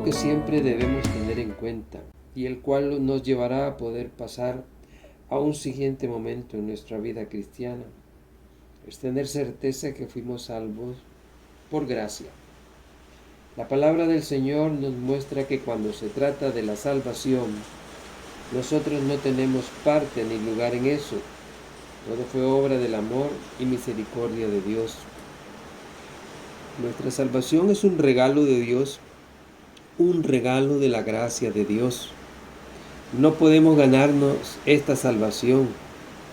que siempre debemos tener en cuenta y el cual nos llevará a poder pasar a un siguiente momento en nuestra vida cristiana es tener certeza que fuimos salvos por gracia. La palabra del Señor nos muestra que cuando se trata de la salvación, nosotros no tenemos parte ni lugar en eso. Todo fue obra del amor y misericordia de Dios. Nuestra salvación es un regalo de Dios, un regalo de la gracia de Dios. No podemos ganarnos esta salvación.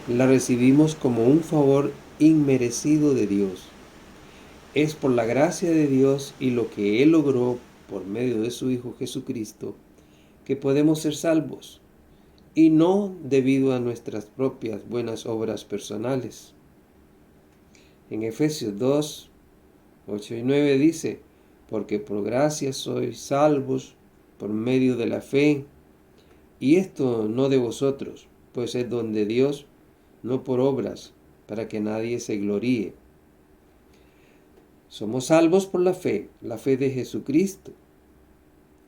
La recibimos como un favor inmerecido de Dios. Es por la gracia de Dios y lo que Él logró por medio de su Hijo Jesucristo que podemos ser salvos, y no debido a nuestras propias buenas obras personales. En Efesios 2, 8 y 9 dice: porque por gracia sois salvos por medio de la fe, y esto no de vosotros, pues es don de Dios, no por obras, para que nadie se gloríe. Somos salvos por la fe de Jesucristo.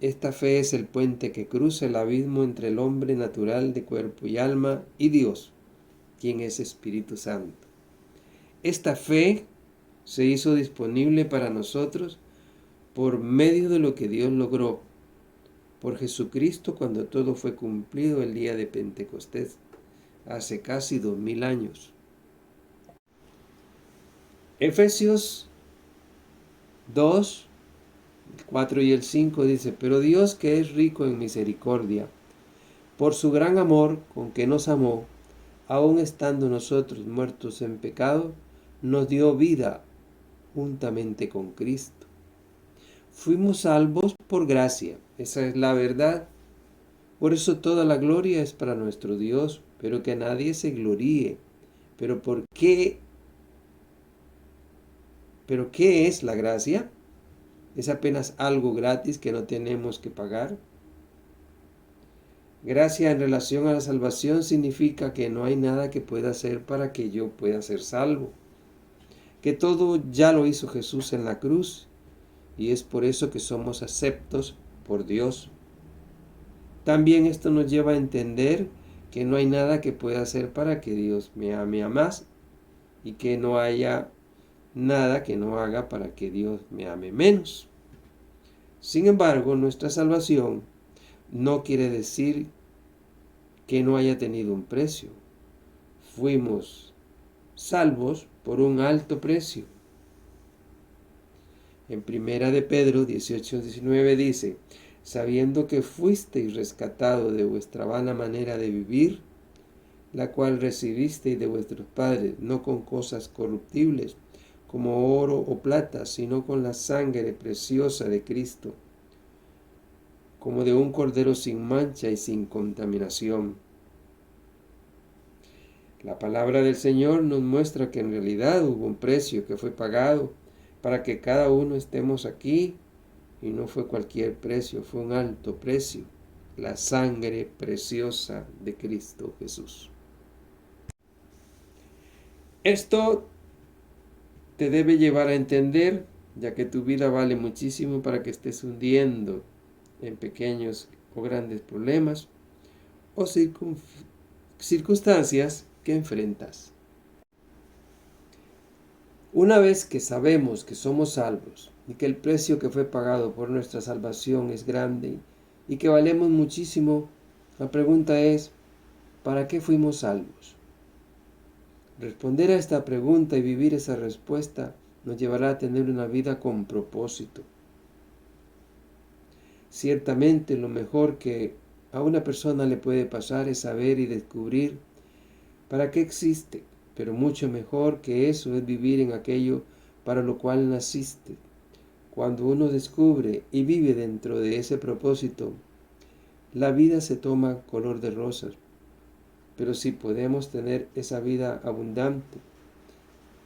Esta fe es el puente que cruza el abismo entre el hombre natural de cuerpo y alma y Dios, quien es Espíritu Santo. Esta fe se hizo disponible para nosotros por medio de lo que Dios logró por Jesucristo cuando todo fue cumplido el día de Pentecostés, hace casi 2000 años. Efesios 2, el 4 y el 5 dice: pero Dios, que es rico en misericordia, por su gran amor con que nos amó, aun estando nosotros muertos en pecado, nos dio vida juntamente con Cristo. Fuimos salvos por gracia, esa es la verdad. Por eso toda la gloria es para nuestro Dios, pero que nadie se gloríe. ¿Pero por qué? ¿Pero qué es la gracia? ¿Es apenas algo gratis que no tenemos que pagar? Gracia en relación a la salvación significa que no hay nada que pueda hacer para que yo pueda ser salvo. Que todo ya lo hizo Jesús en la cruz, y es por eso que somos aceptos por Dios. También esto nos lleva a entender que no hay nada que pueda hacer para que Dios me ame a más, y que no haya nada que no haga para que Dios me ame menos. Sin embargo, nuestra salvación no quiere decir que no haya tenido un precio. Fuimos salvos por un alto precio. En Primera de Pedro 18-19 dice: sabiendo que fuisteis rescatado de vuestra vana manera de vivir, la cual recibisteis de vuestros padres, no con cosas corruptibles, como oro o plata, sino con la sangre preciosa de Cristo, como de un cordero sin mancha y sin contaminación. La palabra del Señor nos muestra que en realidad hubo un precio que fue pagado para que cada uno estemos aquí, y no fue cualquier precio, fue un alto precio, la sangre preciosa de Cristo Jesús. Esto te debe llevar a entender, ya que tu vida vale muchísimo para que estés hundiendo en pequeños o grandes problemas o circunstancias que enfrentas. Una vez que sabemos que somos salvos y que el precio que fue pagado por nuestra salvación es grande y que valemos muchísimo, la pregunta es: ¿para qué fuimos salvos? Responder a esta pregunta y vivir esa respuesta nos llevará a tener una vida con propósito. Ciertamente lo mejor que a una persona le puede pasar es saber y descubrir para qué existe, pero mucho mejor que eso es vivir en aquello para lo cual naciste. Cuando uno descubre y vive dentro de ese propósito, la vida se toma color de rosas. Pero si podemos tener esa vida abundante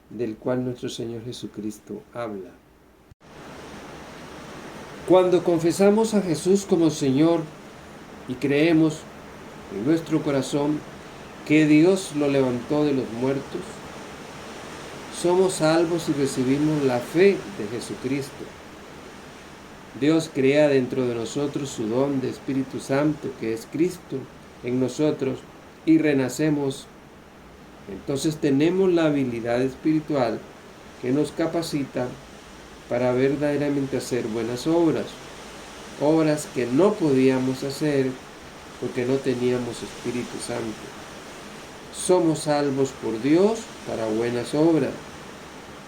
del cual nuestro Señor Jesucristo habla. Cuando confesamos a Jesús como Señor y creemos en nuestro corazón que Dios lo levantó de los muertos, somos salvos y recibimos la fe de Jesucristo. Dios crea dentro de nosotros su don de Espíritu Santo, que es Cristo, en nosotros, y renacemos. Entonces tenemos la habilidad espiritual que nos capacita para verdaderamente hacer buenas obras, obras que no podíamos hacer porque no teníamos Espíritu Santo. Somos salvos por Dios para buenas obras.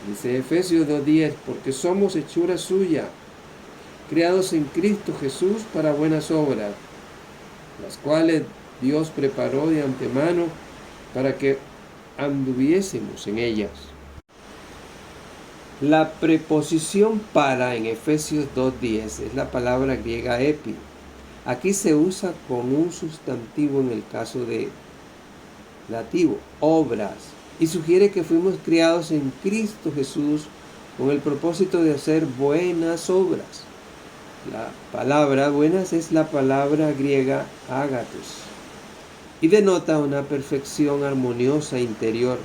Dice Efesios 2:10, porque somos hechura suya, creados en Cristo Jesús para buenas obras, las cuales Dios preparó de antemano para que anduviésemos en ellas. La preposición para en Efesios 2:10 es la palabra griega epi. Aquí se usa con un sustantivo en el caso de dativo, obras, y sugiere que fuimos criados en Cristo Jesús con el propósito de hacer buenas obras. La palabra buenas es la palabra griega agathos y denota una perfección armoniosa interior,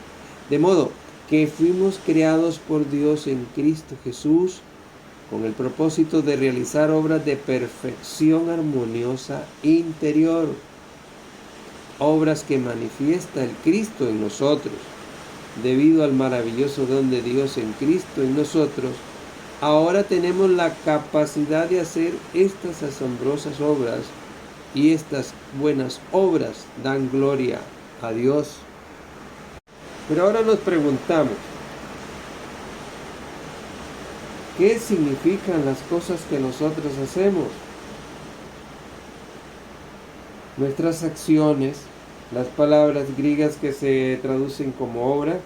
de modo que fuimos creados por Dios en Cristo Jesús con el propósito de realizar obras de perfección armoniosa interior, obras que manifiesta el Cristo en nosotros. Debido al maravilloso don de Dios en Cristo en nosotros, ahora tenemos la capacidad de hacer estas asombrosas obras, y estas buenas obras dan gloria a Dios. Pero ahora nos preguntamos, ¿qué significan las cosas que nosotros hacemos? Nuestras acciones, las palabras griegas que se traducen como obra,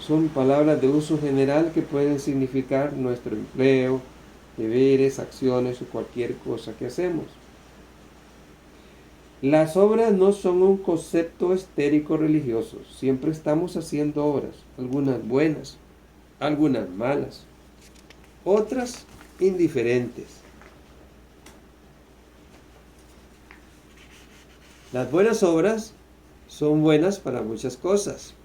son palabras de uso general que pueden significar nuestro empleo, deberes, acciones o cualquier cosa que hacemos. Las obras no son un concepto estérico religioso. Siempre estamos haciendo obras, algunas buenas, algunas malas, otras indiferentes. Las buenas obras son buenas para muchas cosas,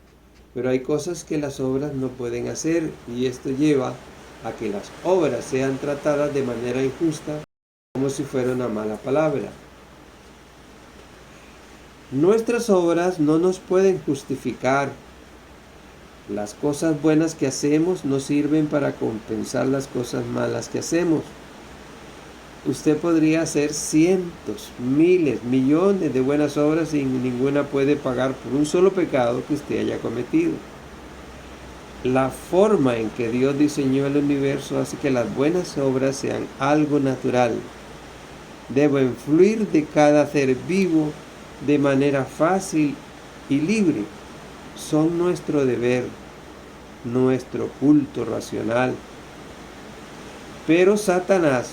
pero hay cosas que las obras no pueden hacer, y esto lleva a que las obras sean tratadas de manera injusta, como si fuera una mala palabra. Nuestras obras no nos pueden justificar. Las cosas buenas que hacemos no sirven para compensar las cosas malas que hacemos. Usted podría hacer cientos, miles, millones de buenas obras y ninguna puede pagar por un solo pecado que usted haya cometido. La forma en que Dios diseñó el universo hace que las buenas obras sean algo natural. Deben fluir de cada ser vivo de manera fácil y libre. Son nuestro deber, nuestro culto racional. Pero Satanás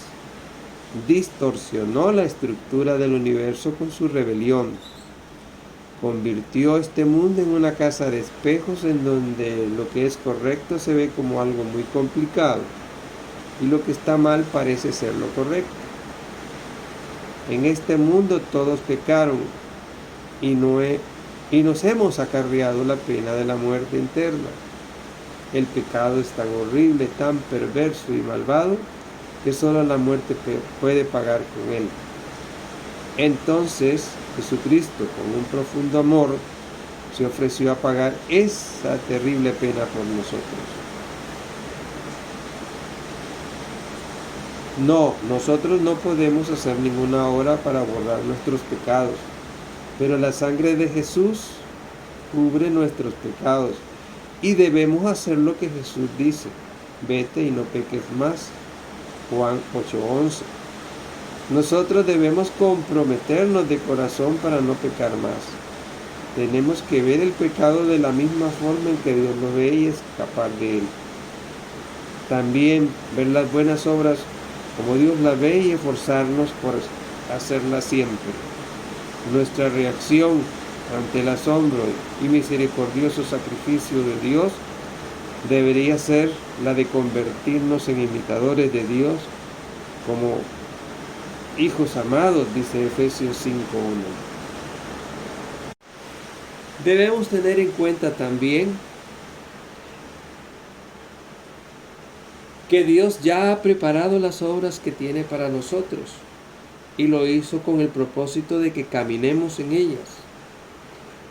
distorsionó la estructura del universo con su rebelión. Convirtió este mundo en una casa de espejos en donde lo que es correcto se ve como algo muy complicado y lo que está mal parece ser lo correcto. En este mundo todos pecaron y nos hemos acarreado la pena de la muerte eterna. El pecado es tan horrible, tan perverso y malvado, que solo la muerte puede pagar con él. Entonces Jesucristo, con un profundo amor, se ofreció a pagar esa terrible pena por nosotros. No, nosotros no podemos hacer ninguna obra para borrar nuestros pecados, pero la sangre de Jesús cubre nuestros pecados y debemos hacer lo que Jesús dice: vete y no peques más. Juan 8:11. Nosotros debemos comprometernos de corazón para no pecar más. Tenemos que ver el pecado de la misma forma en que Dios lo ve y escapar de él. También ver las buenas obras como Dios las ve y esforzarnos por hacerlas siempre. Nuestra reacción ante el asombro y misericordioso sacrificio de Dios debería ser la de convertirnos en imitadores de Dios como hijos amados, dice Efesios 5:1. Debemos tener en cuenta también que Dios ya ha preparado las obras que tiene para nosotros y lo hizo con el propósito de que caminemos en ellas.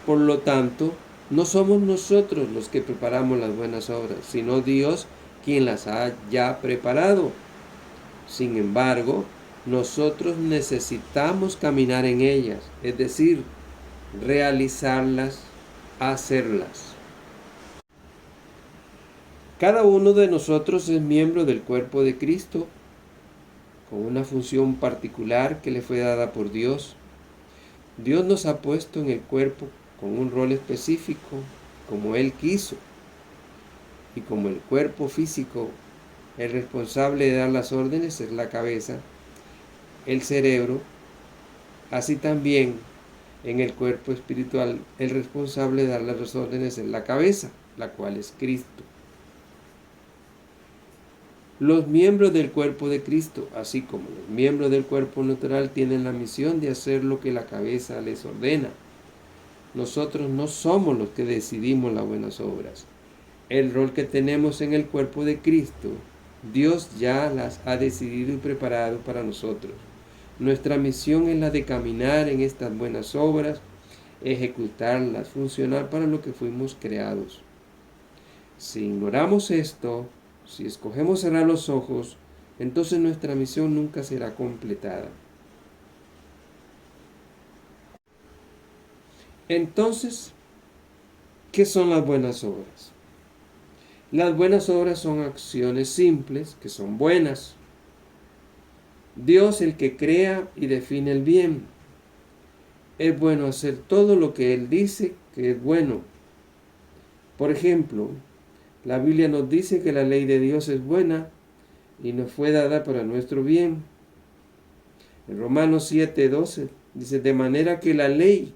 Por lo tanto, no somos nosotros los que preparamos las buenas obras, sino Dios quien las ha ya preparado. Sin embargo, nosotros necesitamos caminar en ellas, es decir, realizarlas, hacerlas. Cada uno de nosotros es miembro del cuerpo de Cristo, con una función particular que le fue dada por Dios. Dios nos ha puesto en el cuerpo con un rol específico, como Él quiso. Y como el cuerpo físico, el responsable de dar las órdenes es la cabeza, el cerebro, así también en el cuerpo espiritual, el responsable de dar las órdenes es la cabeza, la cual es Cristo. Los miembros del cuerpo de Cristo, así como los miembros del cuerpo natural, tienen la misión de hacer lo que la cabeza les ordena. Nosotros no somos los que decidimos las buenas obras. El rol que tenemos en el cuerpo de Cristo, Dios ya las ha decidido y preparado para nosotros. Nuestra misión es la de caminar en estas buenas obras, ejecutarlas, funcionar para lo que fuimos creados. Si ignoramos esto, si escogemos cerrar los ojos, entonces nuestra misión nunca será completada. Entonces, ¿qué son las buenas obras? Las buenas obras son acciones simples que son buenas. Dios, el que crea y define el bien. Es bueno hacer todo lo que Él dice que es bueno. Por ejemplo, la Biblia nos dice que la ley de Dios es buena y nos fue dada para nuestro bien. En Romanos 7:12 dice, de manera que la ley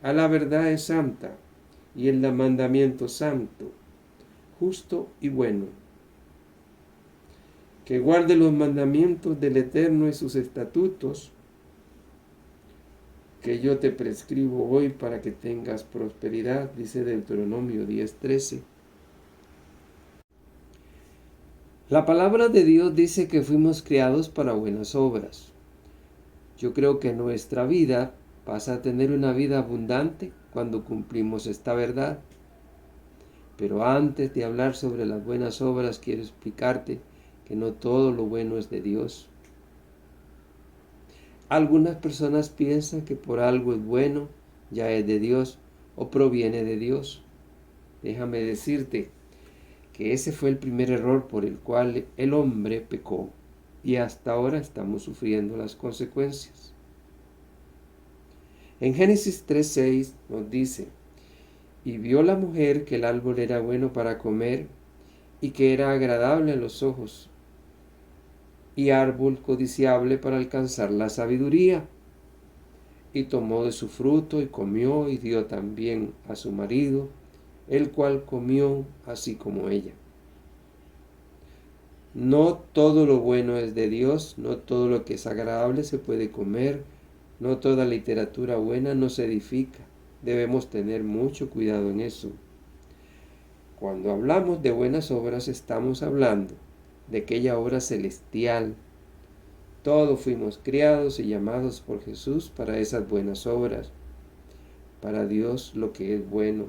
a la verdad es santa y el mandamiento santo, justo y bueno. Que guarde los mandamientos del Eterno y sus estatutos, que yo te prescribo hoy para que tengas prosperidad, dice Deuteronomio 10:13. La palabra de Dios dice que fuimos creados para buenas obras. Yo creo que nuestra vida pasa a tener una vida abundante cuando cumplimos esta verdad. Pero antes de hablar sobre las buenas obras, quiero explicarte que no todo lo bueno es de Dios. Algunas personas piensan que por algo es bueno, ya es de Dios o proviene de Dios. Déjame decirte que ese fue el primer error por el cual el hombre pecó y hasta ahora estamos sufriendo las consecuencias. En Génesis 3:6 nos dice, y vio la mujer que el árbol era bueno para comer y que era agradable a los ojos y árbol codiciable para alcanzar la sabiduría. Y tomó de su fruto y comió y dio también a su marido, el cual comió así como ella. No todo lo bueno es de Dios, no todo lo que es agradable se puede comer, no toda literatura buena nos edifica. Debemos tener mucho cuidado en eso. Cuando hablamos de buenas obras estamos hablando de aquella obra celestial. Todos fuimos criados y llamados por Jesús para esas buenas obras, para Dios lo que es bueno.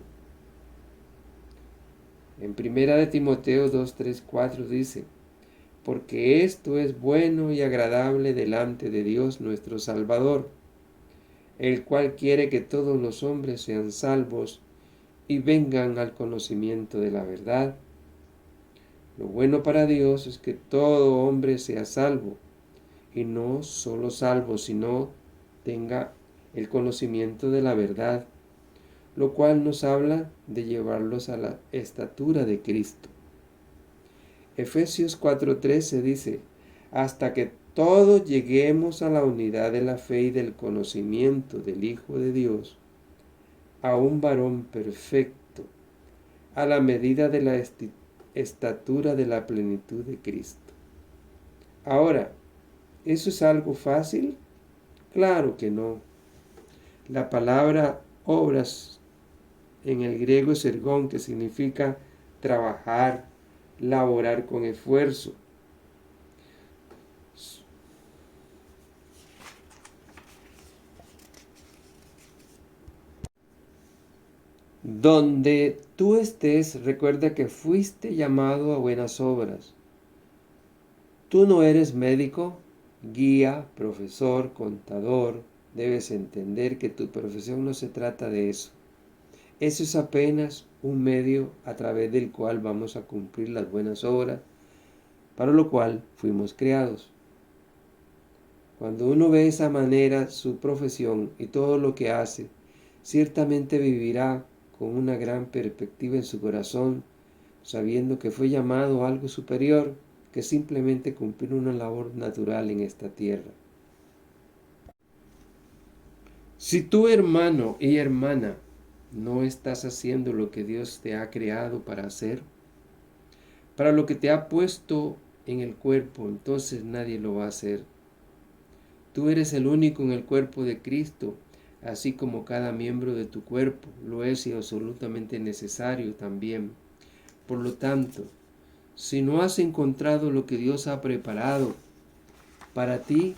En 1 Timoteo 2:3-4 dice, porque esto es bueno y agradable delante de Dios nuestro Salvador, el cual quiere que todos los hombres sean salvos y vengan al conocimiento de la verdad. Lo bueno para Dios es que todo hombre sea salvo, y no solo salvo, sino tenga el conocimiento de la verdad, lo cual nos habla de llevarlos a la estatura de Cristo. Efesios 4:13 dice, hasta que todos lleguemos a la unidad de la fe y del conocimiento del Hijo de Dios, a un varón perfecto, a la medida de la estatura de la plenitud de Cristo. Ahora, ¿eso es algo fácil? Claro que no. La palabra obras en el griego es ergón, que significa trabajar, laborar con esfuerzo. Donde tú estés, recuerda que fuiste llamado a buenas obras. Tú no eres médico, guía, profesor, contador. Debes entender que tu profesión no se trata de eso. Eso es apenas un medio a través del cual vamos a cumplir las buenas obras, para lo cual fuimos creados. Cuando uno ve de esa manera su profesión y todo lo que hace, ciertamente vivirá con una gran perspectiva en su corazón, sabiendo que fue llamado a algo superior que simplemente cumplir una labor natural en esta tierra. Si tú, hermano y hermana, no estás haciendo lo que Dios te ha creado para hacer, para lo que te ha puesto en el cuerpo, entonces nadie lo va a hacer. Tú eres el único en el cuerpo de Cristo, así como cada miembro de tu cuerpo lo es y absolutamente necesario también. Por lo tanto, si no has encontrado lo que Dios ha preparado para ti,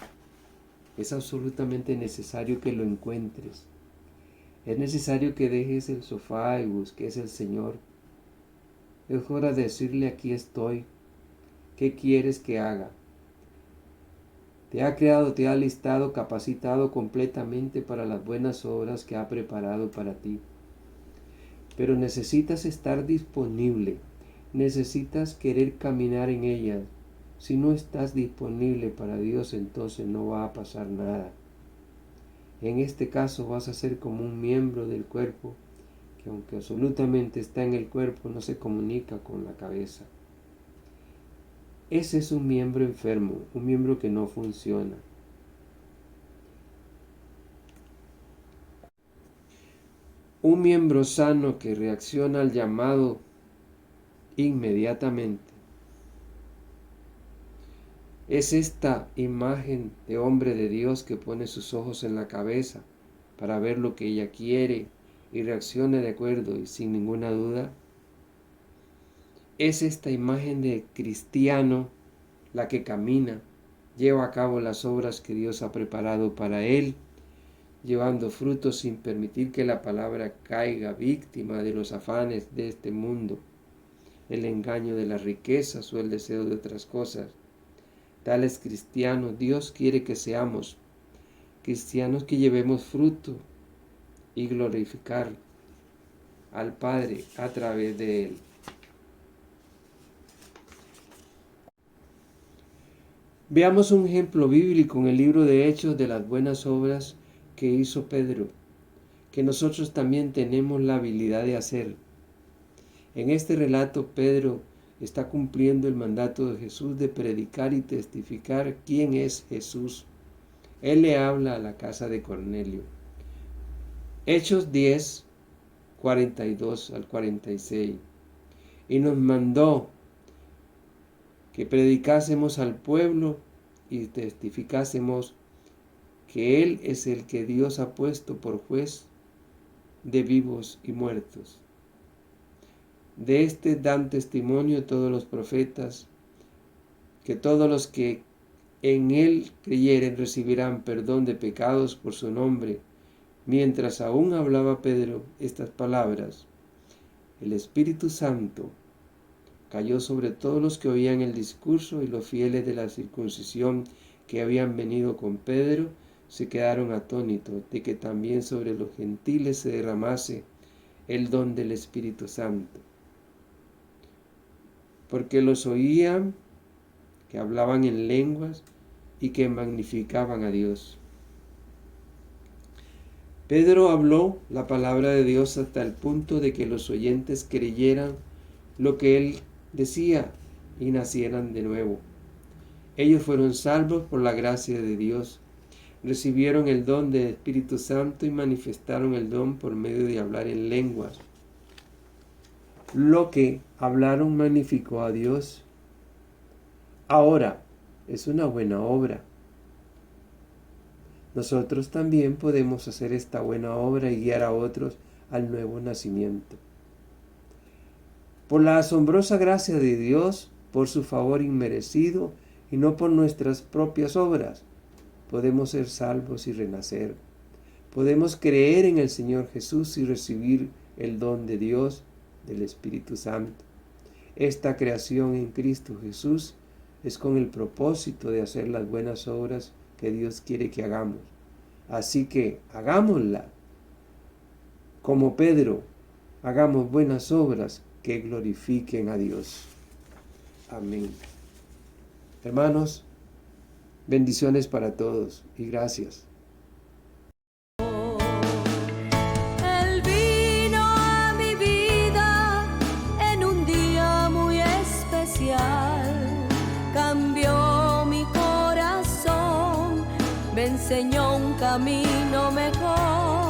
es absolutamente necesario que lo encuentres. Es necesario que dejes el sofá y busques al Señor. Es hora de decirle: aquí estoy. ¿Qué quieres que haga? Te ha creado, te ha listado, capacitado completamente para las buenas obras que ha preparado para ti. Pero necesitas estar disponible. Necesitas querer caminar en ellas. Si no estás disponible para Dios, entonces no va a pasar nada. En este caso vas a ser como un miembro del cuerpo que, aunque absolutamente está en el cuerpo, no se comunica con la cabeza. Ese es un miembro enfermo, un miembro que no funciona. Un miembro sano que reacciona al llamado inmediatamente. Es esta imagen de hombre de Dios que pone sus ojos en la cabeza para ver lo que ella quiere y reacciona de acuerdo y sin ninguna duda. Es esta imagen de cristiano la que camina, lleva a cabo las obras que Dios ha preparado para él, llevando frutos sin permitir que la palabra caiga víctima de los afanes de este mundo, el engaño de las riquezas o el deseo de otras cosas. Tales cristianos Dios quiere que seamos, cristianos que llevemos fruto y glorificar al Padre a través de él. Veamos un ejemplo bíblico en el libro de Hechos de las buenas obras que hizo Pedro, que nosotros también tenemos la habilidad de hacer. En este relato, Pedro está cumpliendo el mandato de Jesús de predicar y testificar quién es Jesús. Él le habla a la casa de Cornelio. Hechos 10, 42 al 46. Y nos mandó que predicásemos al pueblo y testificásemos que Él es el que Dios ha puesto por juez de vivos y muertos. De este dan testimonio todos los profetas, que todos los que en Él creyeren recibirán perdón de pecados por su nombre. Mientras aún hablaba Pedro estas palabras, el Espíritu Santo cayó sobre todos los que oían el discurso, y los fieles de la circuncisión que habían venido con Pedro se quedaron atónitos de que también sobre los gentiles se derramase el don del Espíritu Santo. Porque los oían que hablaban en lenguas y que magnificaban a Dios. Pedro habló la palabra de Dios hasta el punto de que los oyentes creyeran lo que él decía y nacieran de nuevo. Ellos fueron salvos por la gracia de Dios, recibieron el don del Espíritu Santo y manifestaron el don por medio de hablar en lenguas. Lo que hablaron magnificó a Dios. Ahora, es una buena obra. Nosotros también podemos hacer esta buena obra y guiar a otros al nuevo nacimiento. Por la asombrosa gracia de Dios, por su favor inmerecido y no por nuestras propias obras, podemos ser salvos y renacer. Podemos creer en el Señor Jesús y recibir el don de Dios, del Espíritu Santo. Esta creación en Cristo Jesús es con el propósito de hacer las buenas obras que Dios quiere que hagamos. Así que hagámosla. Como Pedro, hagamos buenas obras que glorifiquen a Dios. Amén. Hermanos, bendiciones para todos y gracias. Él vino a mi vida en un día muy especial, cambió mi corazón, me enseñó un camino mejor.